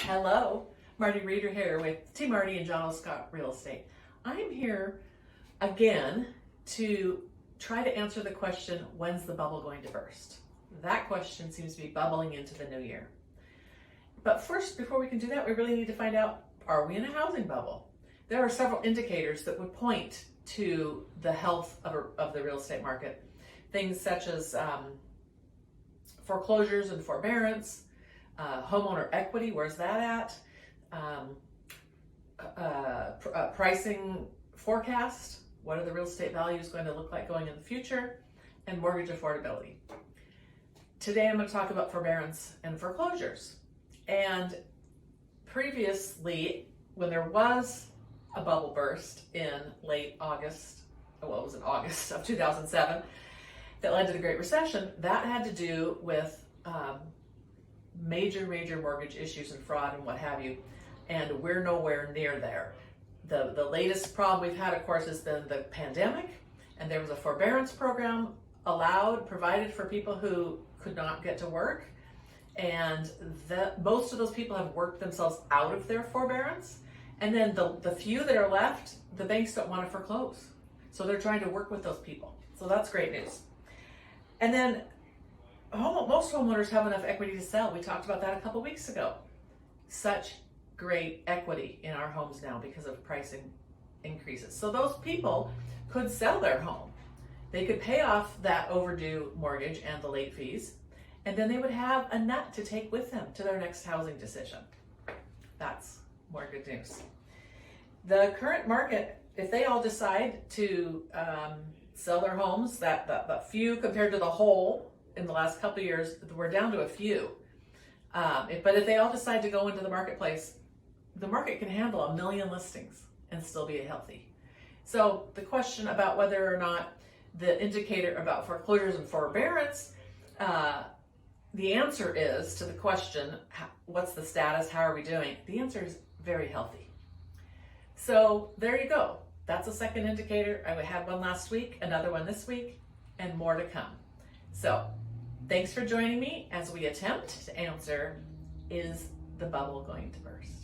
Hello, Marty Reeder here with T. Marty and 𝐂𝐡𝐞𝐜 Real Estate. I'm here again to try to answer the question, when's the bubble going to burst? That question seems to be bubbling into the new year. But first, before we can do that, we really need to find out, are we in a housing bubble? There are several indicators that would point to the health of the real estate market. Things such as foreclosures and forbearance, homeowner equity, where's that at? Pricing forecast, what are the real estate values going to look like going in the future? And mortgage affordability. Today I'm going to talk about forbearance and foreclosures. And previously, when there was a bubble burst in late August, August of 2007, that led to the Great Recession, that had to do with major mortgage issues and fraud and what have you, and we're nowhere near there. The latest problem we've had, of course, has been the pandemic, and there was a forbearance program provided for people who could not get to work, and most of those people have worked themselves out of their forbearance, and then the few that are left, the banks don't want to foreclose, so they're trying to work with those people. So that's great news. And then most homeowners have enough equity to sell. We talked about that a couple weeks ago. Such great equity in our homes now because of pricing increases. So those people could sell their home. They could pay off that overdue mortgage and the late fees, and then they would have a nut to take with them to their next housing decision. That's more good news. The current market, if they all decide to sell their homes, that few compared to the whole in the last couple of years, we're down to a few. But if they all decide to go into the marketplace, the market can handle 1 million listings and still be healthy. So the question about whether or not the indicator about foreclosures and forbearance, the answer is to the question, what's the status? How are we doing? The answer is very healthy. So there you go. That's a second indicator. I had one last week, another one this week, and more to come. So thanks for joining me as we attempt to answer, is the bubble going to burst?